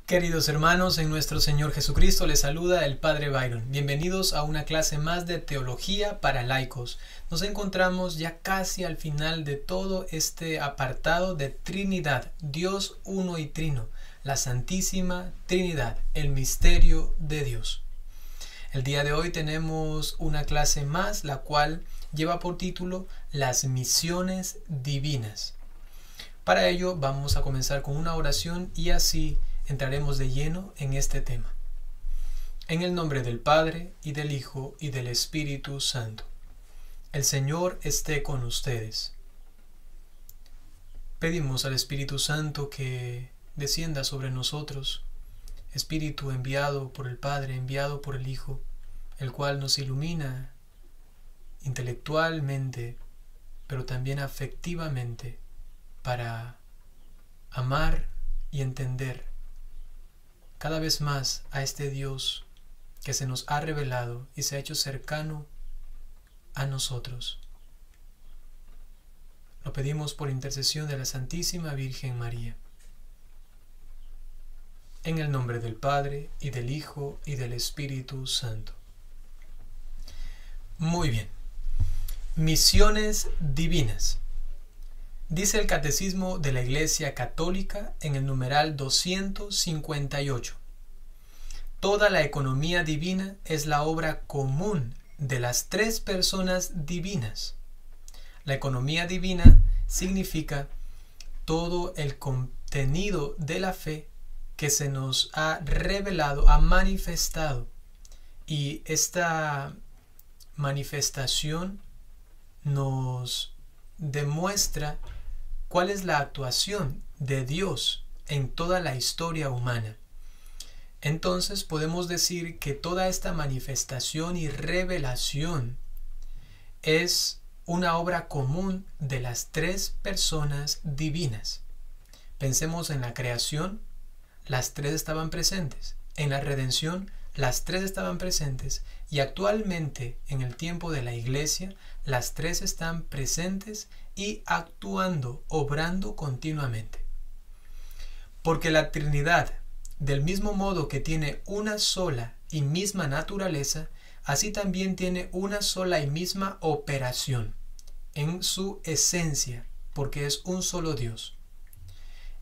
Queridos hermanos, en nuestro Señor Jesucristo les saluda el Padre Byron. Bienvenidos a una clase más de Teología para Laicos. Nos encontramos ya casi al final de todo este apartado de Trinidad, Dios uno y trino, la Santísima Trinidad, el misterio de Dios. El día de hoy tenemos una clase más, la cual lleva por título Las misiones divinas. Para ello vamos a comenzar con una oración y así entraremos de lleno en este tema. En el nombre del Padre, y del Hijo, y del Espíritu Santo. El Señor esté con ustedes. Pedimos al Espíritu Santo que descienda sobre nosotros, Espíritu enviado por el Padre, enviado por el Hijo, el cual nos ilumina intelectualmente, pero también afectivamente, para amar y entender cada vez más a este Dios que se nos ha revelado y se ha hecho cercano a nosotros. Lo pedimos por intercesión de la Santísima Virgen María. En el nombre del Padre, y del Hijo, y del Espíritu Santo. Muy bien. Misiones divinas. Dice el Catecismo de la Iglesia Católica en el numeral 258. Toda la economía divina es la obra común de las tres personas divinas. La economía divina significa todo el contenido de la fe que se nos ha revelado, ha manifestado. Y esta manifestación nos demuestra cuál es la actuación de Dios en toda la historia humana. Entonces podemos decir que toda esta manifestación y revelación es una obra común de las tres personas divinas. Pensemos en la creación, las tres estaban presentes. En la redención, las tres estaban presentes. Y actualmente, en el tiempo de la Iglesia, las tres están presentes y actuando, obrando continuamente. Porque la Trinidad, del mismo modo que tiene una sola y misma naturaleza, así también tiene una sola y misma operación en su esencia, porque es un solo Dios.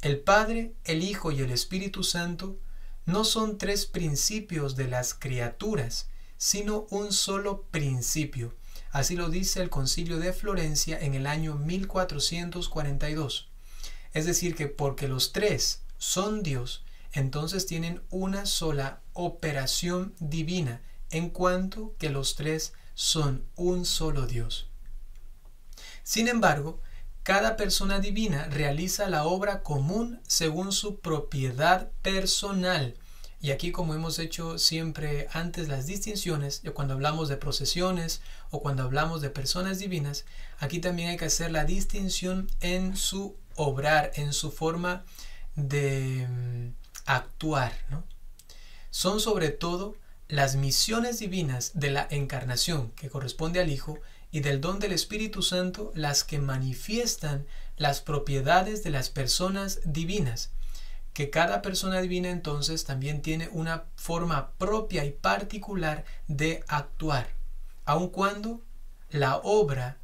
El Padre, el Hijo y el Espíritu Santo no son tres principios de las criaturas, sino un solo principio. Así lo dice el Concilio de Florencia en el año 1442. Es decir, que porque los tres son Dios, entonces tienen una sola operación divina, en cuanto que los tres son un solo Dios. Sin embargo, cada persona divina realiza la obra común según su propiedad personal. Y aquí, como hemos hecho siempre antes las distinciones, cuando hablamos de procesiones o cuando hablamos de personas divinas, aquí también hay que hacer la distinción en su obrar, en su forma de actuar, ¿no? Son sobre todo las misiones divinas de la encarnación, que corresponde al Hijo, y del don del Espíritu Santo, las que manifiestan las propiedades de las personas divinas, que cada persona divina entonces también tiene una forma propia y particular de actuar, aun cuando la obra,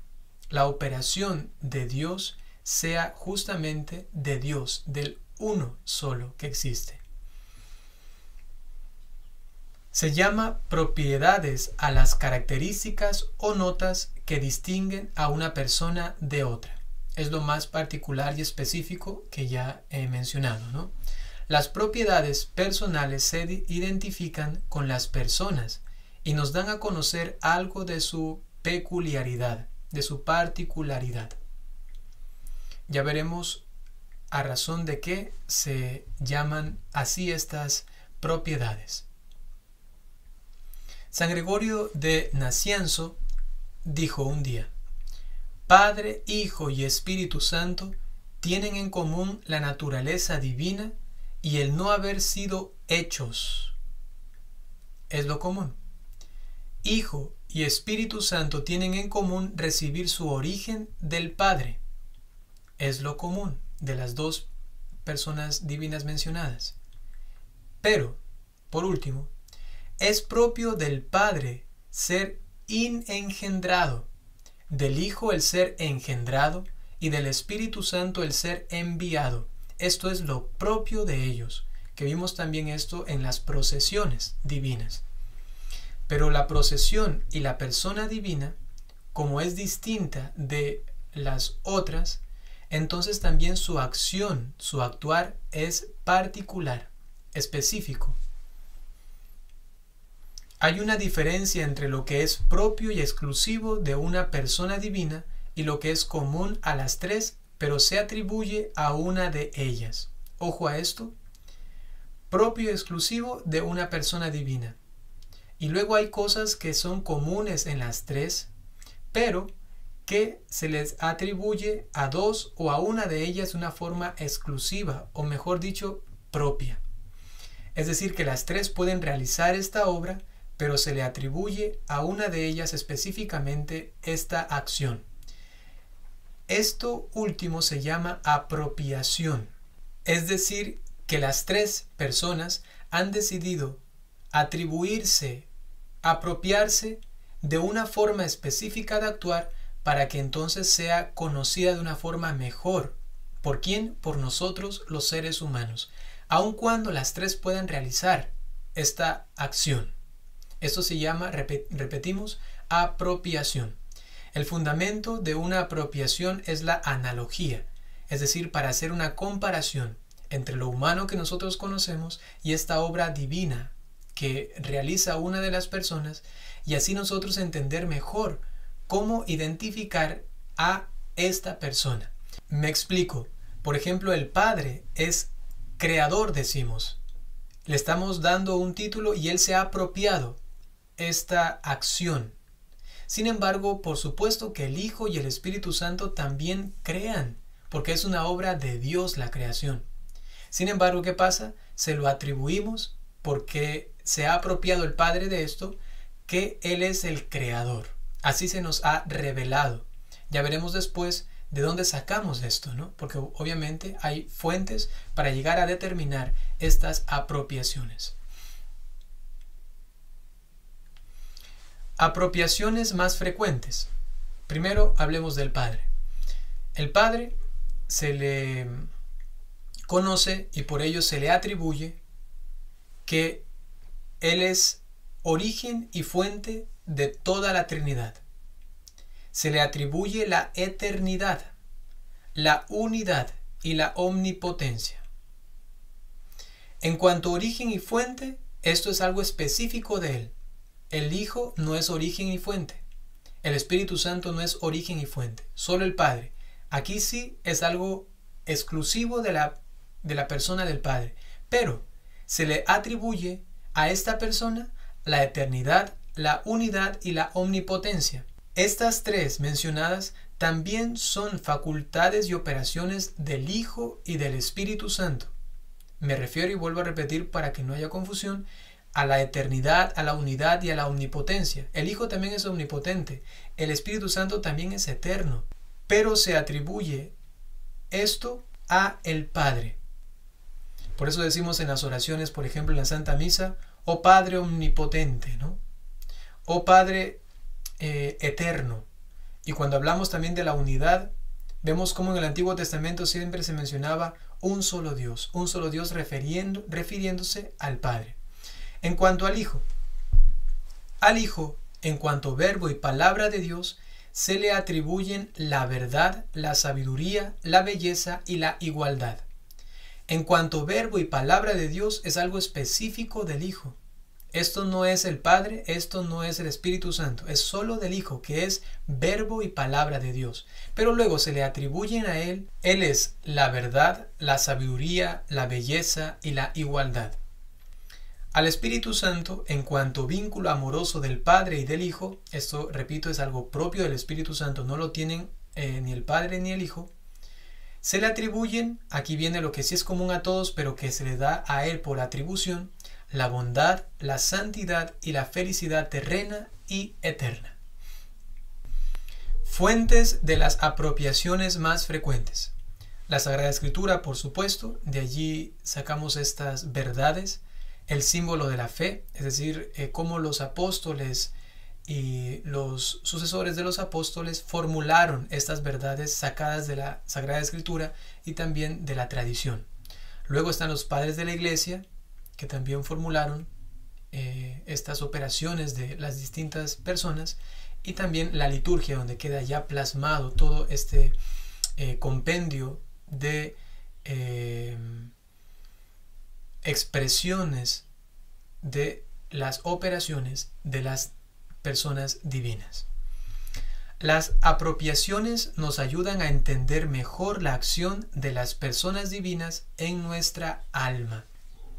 la operación de Dios sea justamente de Dios, del uno solo que existe. Se llama propiedades a las características o notas que distinguen a una persona de otra. Es lo más particular y específico que ya he mencionado, ¿no? Las propiedades personales se identifican con las personas y nos dan a conocer algo de su peculiaridad, de su particularidad. Ya veremos a razón de qué se llaman así estas propiedades. San Gregorio de Nacianzo dijo un día: Padre, Hijo y Espíritu Santo tienen en común la naturaleza divina y el no haber sido hechos. Es lo común. Hijo y Espíritu Santo tienen en común recibir su origen del Padre. Es lo común de las dos personas divinas mencionadas. Pero, por último, es propio del Padre ser inengendrado, del Hijo el ser engendrado y del Espíritu Santo el ser enviado. Esto es lo propio de ellos, que vimos también esto en las procesiones divinas. Pero la procesión y la persona divina, como es distinta de las otras, entonces también su acción, su actuar es particular, específico. Hay una diferencia entre lo que es propio y exclusivo de una persona divina y lo que es común a las tres, pero se atribuye a una de ellas. Ojo a esto. Propio y exclusivo de una persona divina. Y luego hay cosas que son comunes en las tres, pero que se les atribuye a dos o a una de ellas de una forma exclusiva, o mejor dicho, propia. Es decir, que las tres pueden realizar esta obra, pero se le atribuye a una de ellas específicamente esta acción. Esto último se llama apropiación. Es decir, que las tres personas han decidido atribuirse, apropiarse de una forma específica de actuar para que entonces sea conocida de una forma mejor. ¿Por quién? Por nosotros los seres humanos, aun cuando las tres puedan realizar esta acción. Esto se llama, repetimos, apropiación. El fundamento de una apropiación es la analogía, es decir, para hacer una comparación entre lo humano que nosotros conocemos y esta obra divina que realiza una de las personas, y así nosotros entender mejor cómo identificar a esta persona. Me explico. Por ejemplo, el Padre es creador, decimos. Le estamos dando un título y Él se ha apropiado esta acción. Sin embargo, por supuesto que el Hijo y el Espíritu Santo también crean, porque es una obra de Dios la creación. Sin embargo, ¿qué pasa? Se lo atribuimos porque se ha apropiado el Padre de esto, que Él es el creador. Así se nos ha revelado. Ya veremos después de dónde sacamos esto, ¿no? Porque obviamente hay fuentes para llegar a determinar estas apropiaciones. Apropiaciones más frecuentes. Primero hablemos del Padre. El Padre se le conoce y por ello se le atribuye que Él es origen y fuente de toda la Trinidad. Se le atribuye la eternidad, la unidad y la omnipotencia. En cuanto a origen y fuente, esto es algo específico de Él. El Hijo no es origen y fuente. El Espíritu Santo no es origen y fuente. Solo el Padre. Aquí sí es algo exclusivo de la persona del Padre. Pero se le atribuye a esta persona la eternidad, la unidad y la omnipotencia. Estas tres mencionadas también son facultades y operaciones del Hijo y del Espíritu Santo. Me refiero, y vuelvo a repetir para que no haya confusión, a la eternidad, a la unidad y a la omnipotencia. El Hijo también es omnipotente. El Espíritu Santo también es eterno. Pero se atribuye esto a el Padre. Por eso decimos en las oraciones, por ejemplo en la Santa Misa, oh Padre omnipotente, ¿no? Oh Padre eterno. Y cuando hablamos también de la unidad, vemos cómo en el Antiguo Testamento siempre se mencionaba un solo Dios refiriéndose al Padre. En cuanto al Hijo, en cuanto verbo y palabra de Dios, se le atribuyen la verdad, la sabiduría, la belleza y la igualdad. En cuanto verbo y palabra de Dios, es algo específico del Hijo. Esto no es el Padre, esto no es el Espíritu Santo, es solo del Hijo, que es verbo y palabra de Dios. Pero luego se le atribuyen a Él es la verdad, la sabiduría, la belleza y la igualdad. Al Espíritu Santo, en cuanto vínculo amoroso del Padre y del Hijo, esto, repito, es algo propio del Espíritu Santo, no lo tienen ni el Padre ni el Hijo, se le atribuyen, aquí viene lo que sí es común a todos, pero que se le da a Él por atribución, la bondad, la santidad y la felicidad terrena y eterna. Fuentes de las apropiaciones más frecuentes. La Sagrada Escritura, por supuesto, de allí sacamos estas verdades el símbolo de la fe, es decir, cómo los apóstoles y los sucesores de los apóstoles formularon estas verdades sacadas de la Sagrada Escritura y también de la tradición. Luego están los padres de la Iglesia, que también formularon estas operaciones de las distintas personas, y también la liturgia, donde queda ya plasmado todo este compendio de expresiones de las operaciones de las personas divinas. Las apropiaciones nos ayudan a entender mejor la acción de las personas divinas en nuestra alma.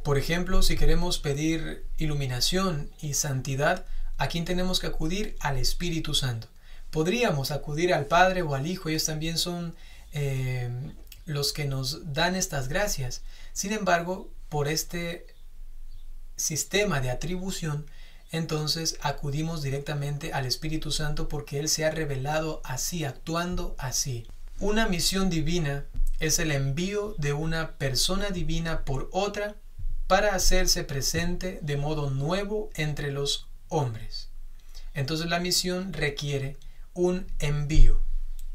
Por ejemplo, si queremos pedir iluminación y santidad, ¿a quién tenemos que acudir? Al Espíritu Santo. Podríamos acudir al Padre o al Hijo, ellos también son los que nos dan estas gracias. Sin embargo, por este sistema de atribución, entonces acudimos directamente al Espíritu Santo porque Él se ha revelado así, actuando así. Una misión divina es el envío de una persona divina por otra para hacerse presente de modo nuevo entre los hombres. Entonces la misión requiere un envío,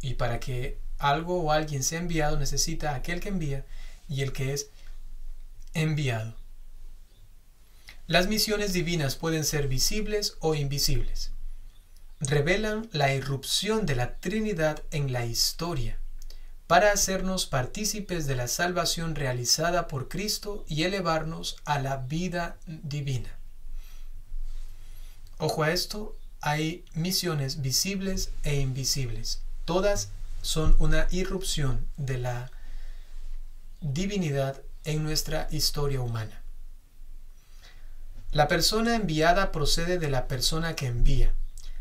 y para que algo o alguien sea enviado necesita aquel que envía y el que es enviado. Las misiones divinas pueden ser visibles o invisibles. Revelan la irrupción de la Trinidad en la historia para hacernos partícipes de la salvación realizada por Cristo y elevarnos a la vida divina. Ojo a esto, hay misiones visibles e invisibles. Todas son una irrupción de la divinidad en nuestra historia humana. La persona enviada procede de la persona que envía.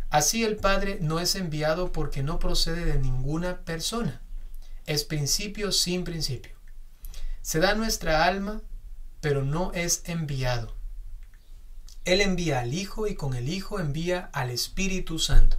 Así el Padre no es enviado porque no procede de ninguna persona. Es principio sin principio. Se da nuestra alma, pero no es enviado. Él envía al Hijo y con el Hijo envía al Espíritu Santo.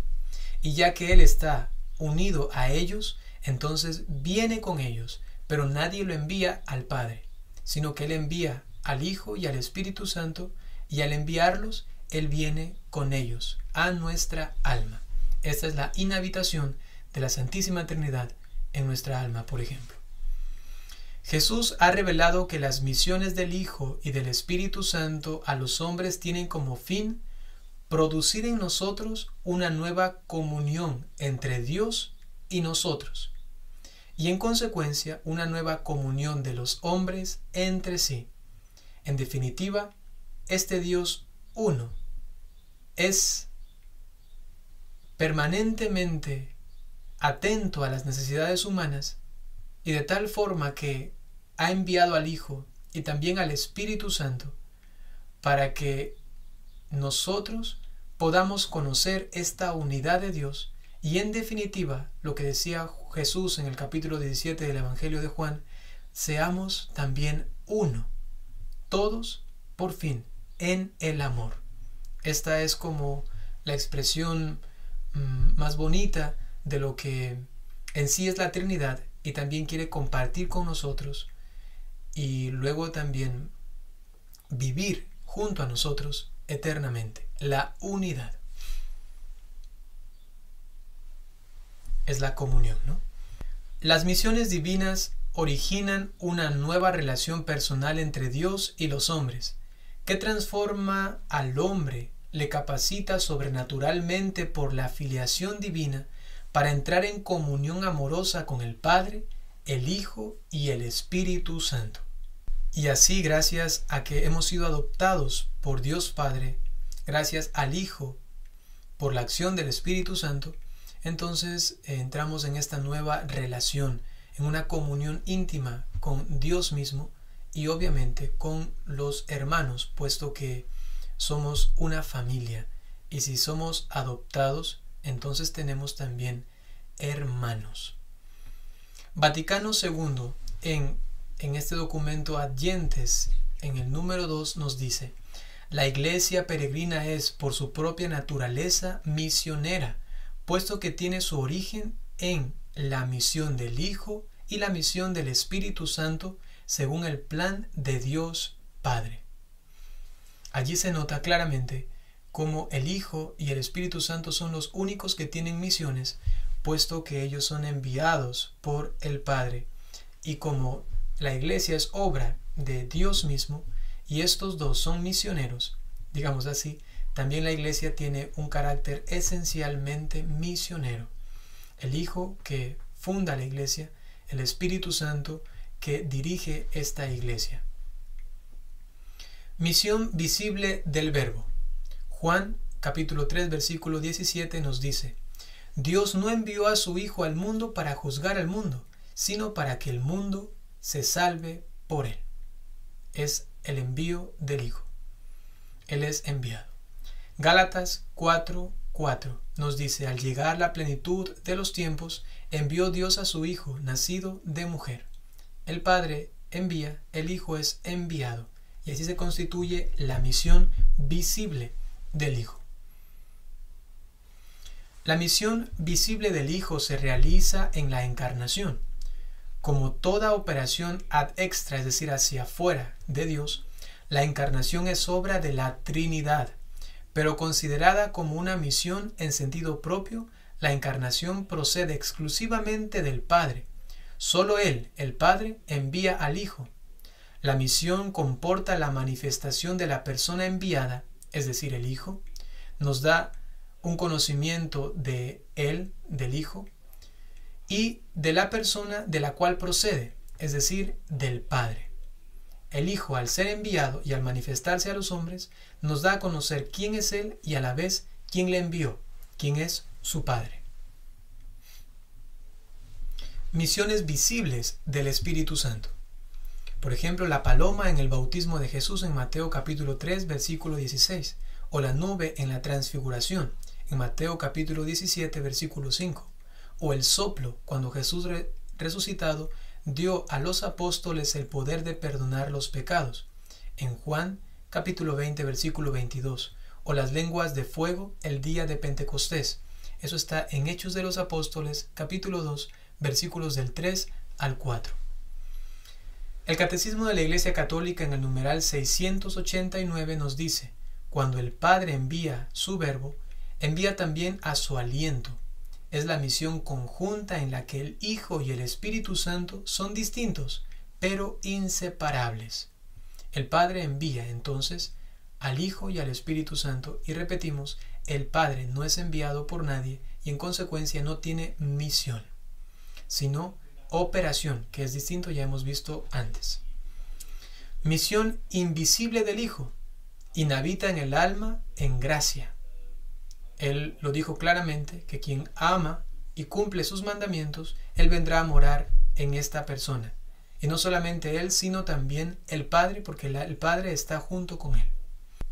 Y ya que Él está unido a ellos, entonces viene con ellos, pero nadie lo envía al Padre, sino que Él envía al Hijo y al Espíritu Santo, y al enviarlos, Él viene con ellos, a nuestra alma. Esta es la inhabitación de la Santísima Trinidad en nuestra alma, por ejemplo. Jesús ha revelado que las misiones del Hijo y del Espíritu Santo a los hombres tienen como fin producir en nosotros una nueva comunión entre Dios y nosotros, y en consecuencia una nueva comunión de los hombres entre sí. En definitiva, este Dios uno es permanentemente atento a las necesidades humanas, y de tal forma que ha enviado al Hijo y también al Espíritu Santo para que nosotros podamos conocer esta unidad de Dios y, en definitiva, lo que decía Jesús en el capítulo 17 del Evangelio de Juan, seamos también uno, todos por fin en el amor. Esta es como la expresión más bonita de lo que en sí es la Trinidad, y también quiere compartir con nosotros y luego también vivir junto a nosotros eternamente. La unidad es la comunión, ¿no? Las misiones divinas originan una nueva relación personal entre Dios y los hombres, que transforma al hombre, le capacita sobrenaturalmente por la filiación divina para entrar en comunión amorosa con el Padre, el Hijo y el Espíritu Santo. Y así, gracias a que hemos sido adoptados por Dios Padre, gracias al Hijo, por la acción del Espíritu Santo, entonces entramos en esta nueva relación, en una comunión íntima con Dios mismo y obviamente con los hermanos, puesto que somos una familia, y si somos adoptados, entonces tenemos también hermanos. Vaticano II, en este documento Ad Gentes, en el número 2, nos dice: la Iglesia peregrina es, por su propia naturaleza, misionera, puesto que tiene su origen en la misión del Hijo y la misión del Espíritu Santo, según el plan de Dios Padre. Allí se nota claramente cómo el Hijo y el Espíritu Santo son los únicos que tienen misiones, puesto que ellos son enviados por el Padre, y como la iglesia es obra de Dios mismo y estos dos son misioneros, digamos así, también la iglesia tiene un carácter esencialmente misionero. El Hijo que funda la iglesia, el Espíritu Santo que dirige esta iglesia. Misión visible del Verbo. Juan capítulo 3 versículo 17 nos dice: Dios no envió a su Hijo al mundo para juzgar al mundo, sino para que el mundo se salve por él. Es el envío del Hijo. Él es enviado. Gálatas 4:4 nos dice: al llegar la plenitud de los tiempos, envió Dios a su Hijo, nacido de mujer. El Padre envía, el Hijo es enviado, y así se constituye la misión visible del Hijo. La misión visible del Hijo se realiza en la encarnación. Como toda operación ad extra, es decir, hacia afuera de Dios, la encarnación es obra de la Trinidad, pero considerada como una misión en sentido propio, la encarnación procede exclusivamente del Padre. Solo Él, el Padre, envía al Hijo. La misión comporta la manifestación de la persona enviada, es decir, el Hijo, nos da un conocimiento de Él, del Hijo, y de la persona de la cual procede, es decir, del Padre. El Hijo, al ser enviado y al manifestarse a los hombres, nos da a conocer quién es Él y a la vez quién le envió, quién es su Padre. Misiones visibles del Espíritu Santo. Por ejemplo, la paloma en el bautismo de Jesús en Mateo capítulo 3, versículo 16, o la nube en la transfiguración en Mateo capítulo 17, versículo 5, o el soplo cuando Jesús resucitado dio a los apóstoles el poder de perdonar los pecados en Juan capítulo 20, versículo 22, o las lenguas de fuego el día de Pentecostés. Eso está en Hechos de los Apóstoles capítulo 2, versículos del 3 al 4. El Catecismo de la Iglesia Católica en el numeral 689 nos dice: cuando el Padre envía su Verbo, envía también a su aliento. Es la misión conjunta en la que el Hijo y el Espíritu Santo son distintos, pero inseparables. El Padre envía entonces al Hijo y al Espíritu Santo, y repetimos, el Padre no es enviado por nadie y en consecuencia no tiene misión, sino operación, que es distinto, ya hemos visto antes. Misión invisible del Hijo. Inhabita en el alma en gracia. Él lo dijo claramente, que quien ama y cumple sus mandamientos, Él vendrá a morar en esta persona. Y no solamente Él, sino también el Padre, porque el Padre está junto con Él.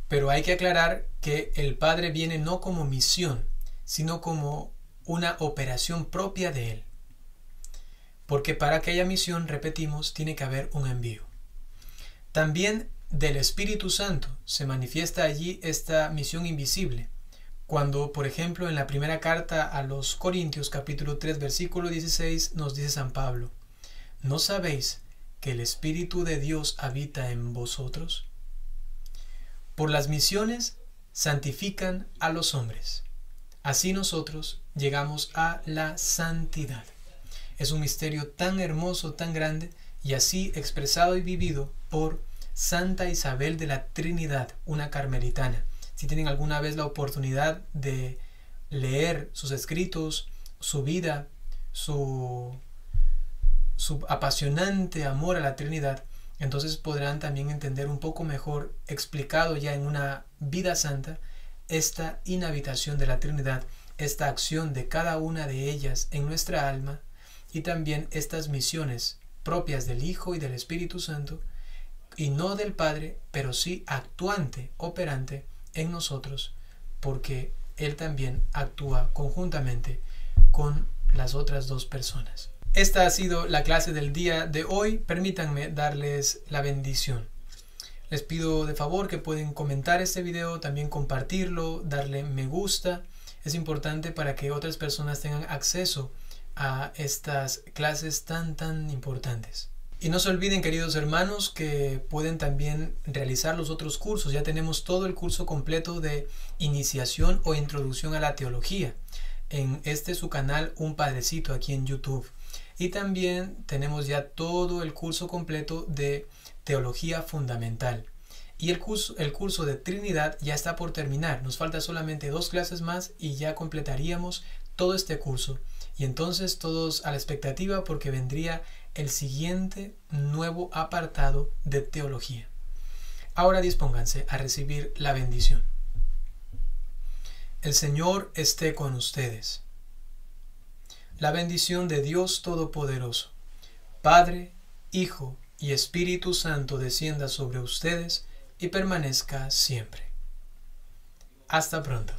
Pero hay que aclarar que el Padre viene no como misión, sino como una operación propia de Él. Porque para que haya misión, repetimos, tiene que haber un envío. También del Espíritu Santo se manifiesta allí esta misión invisible. Cuando, por ejemplo, en la primera carta a los Corintios, capítulo 3, versículo 16, nos dice San Pablo: ¿no sabéis que el Espíritu de Dios habita en vosotros? Por las misiones santifican a los hombres. Así nosotros llegamos a la santidad. Es un misterio tan hermoso, tan grande, y así expresado y vivido por Santa Isabel de la Trinidad, una carmelitana. Si tienen alguna vez la oportunidad de leer sus escritos, su vida, su apasionante amor a la Trinidad, entonces podrán también entender un poco mejor, explicado ya en una vida santa, esta inhabitación de la Trinidad, esta acción de cada una de ellas en nuestra alma, y también estas misiones propias del Hijo y del Espíritu Santo, y no del Padre, pero sí actuante, operante en nosotros, porque Él también actúa conjuntamente con las otras dos personas. Esta ha sido la clase del día de hoy. Permítanme darles la bendición. Les pido de favor que pueden comentar este video, también compartirlo, darle me gusta. Es importante para que otras personas tengan acceso a estas clases tan importantes. Y no se olviden, queridos hermanos, que pueden también realizar los otros cursos. Ya tenemos todo el curso completo de iniciación o introducción a la teología en su canal Un Padrecito aquí en YouTube. Y también tenemos ya todo el curso completo de teología fundamental. Y el curso de Trinidad ya está por terminar. Nos falta solamente 2 clases más y ya completaríamos todo este curso. Y entonces todos a la expectativa porque vendría el siguiente nuevo apartado de teología. Ahora dispónganse a recibir la bendición. El Señor esté con ustedes. La bendición de Dios Todopoderoso, Padre, Hijo y Espíritu Santo descienda sobre ustedes y permanezca siempre. Hasta pronto.